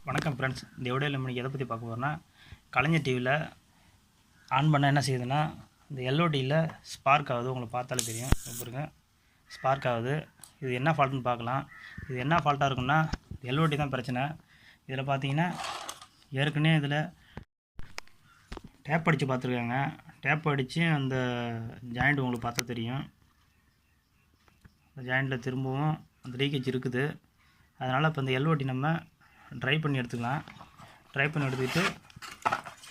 வணக்கம் ஃப்ரெண்ட்ஸ். இந்த வீடியோவில் நம்ம எதை பற்றி பார்க்க போகிறோம்னா, கலைஞர் டிவியில் ஆன் பண்ணால் என்ன செய்யுதுன்னா, இந்த எல்ஓடியில் ஸ்பார்க் ஆகுது. உங்களுக்கு பார்த்தாலே தெரியும். பாருங்க, ஸ்பார்க் ஆகுது. இது என்ன ஃபால்ட்டுன்னு பார்க்கலாம். இது என்ன ஃபால்ட்டாக இருக்குன்னா, எல்ஓடி தான் பிரச்சனை. இதில் பார்த்தீங்கன்னா, ஏற்கனவே இதில் டேப் அடித்து பார்த்துருக்காங்க. டேப் அடித்து அந்த ஜாயிண்ட் உங்களுக்கு பார்த்தா தெரியும். அந்த ஜாயிண்டில் திரும்பவும் அந்த லீக்கேஜ் இருக்குது. அதனால் இப்போ இந்த எல்ஓடி நம்ம ட்ரை பண்ணி எடுத்துக்கலாம். ட்ரை பண்ணி எடுத்துக்கிட்டு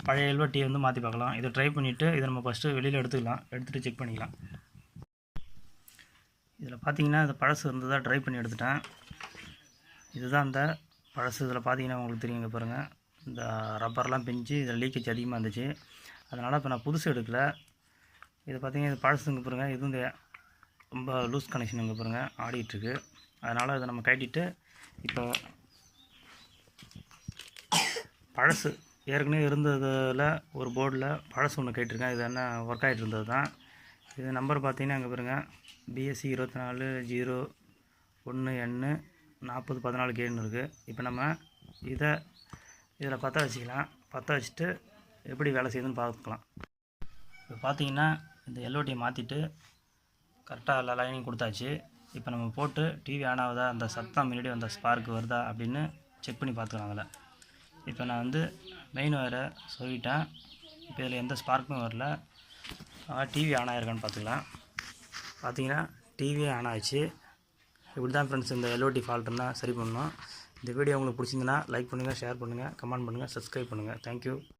பழைய எல்ஓடியை வந்து மாற்றி பார்க்கலாம். இதை ட்ரை பண்ணிவிட்டு இதை நம்ம ஃபஸ்ட்டு வெளியில் எடுத்துக்கலாம். எடுத்துகிட்டு செக் பண்ணிக்கலாம். இதில் பார்த்தீங்கன்னா இந்த பழசு இருந்ததாக ட்ரை பண்ணி எடுத்துட்டேன். இதுதான் இந்த பழசு. இதில் பார்த்தீங்கன்னா உங்களுக்கு தெரியுங்க பாருங்கள், இந்த ரப்பர்லாம் பிஞ்சு இதில் லீக்கேஜ் அதிகமாக இருந்துச்சு. அதனால் இப்போ நான் புதுசு எடுக்கலை. இது பார்த்தீங்கன்னா இது பழசுங்க பாருங்கள். இது இந்த ரொம்ப லூஸ் கனெக்ஷனுங்க பாருங்கள், ஆடிட்டுருக்கு. அதனால் இதை நம்ம கட்டிட்டு இப்போ பழசு ஏற்கனவே இருந்ததில் ஒரு போர்டில் பழசு ஒன்று கேட்டிருக்கேன். இது என்ன ஒர்க் ஆகிட்டு இருந்தது தான். இது நம்பர் பார்த்தீங்கன்னா அங்கே பாருங்கள், BSC 24-01N 4014Kன்னு இருக்குது. இப்போ நம்ம இதில் பற்ற வச்சுக்கலாம். பற்ற வச்சுட்டு எப்படி வேலை செய்யுதுன்னு பார்க்கலாம். இப்போ பார்த்தீங்கன்னா இந்த எல்ஓடியை மாற்றிட்டு கரெக்டாக எல்லா லைனிங் கொடுத்தாச்சு. இப்போ நம்ம போட்டு டிவி ஆன் ஆகுதா, அந்த சத்தம் முன்னாடி அந்த ஸ்பார்க் வருதா அப்படின்னு செக் பண்ணி பார்த்துக்கலாம். அதில் இப்போ நான் வந்து மெயின் ஒயரை சொல்லிட்டேன். இப்போ இதில் எந்த ஸ்பார்க்குமே வரல. டிவி ஆன் ஆகிருக்கான்னு பார்த்துக்கலாம். பார்த்தீங்கன்னா டிவியே ஆன் ஆகிடுச்சு. இப்படி தான் ஃப்ரெண்ட்ஸ் இந்த எல்ஓடி ஃபால்ட்டுன்னா சரி பண்ணணும். இந்த வீடியோ உங்களுக்கு பிடிச்சிருந்துன்னா லைக் பண்ணுங்கள், ஷேர் பண்ணுங்கள், கமெண்ட் பண்ணுங்கள், சப்ஸ்கிரைப் பண்ணுங்கள். தேங்க்யூ.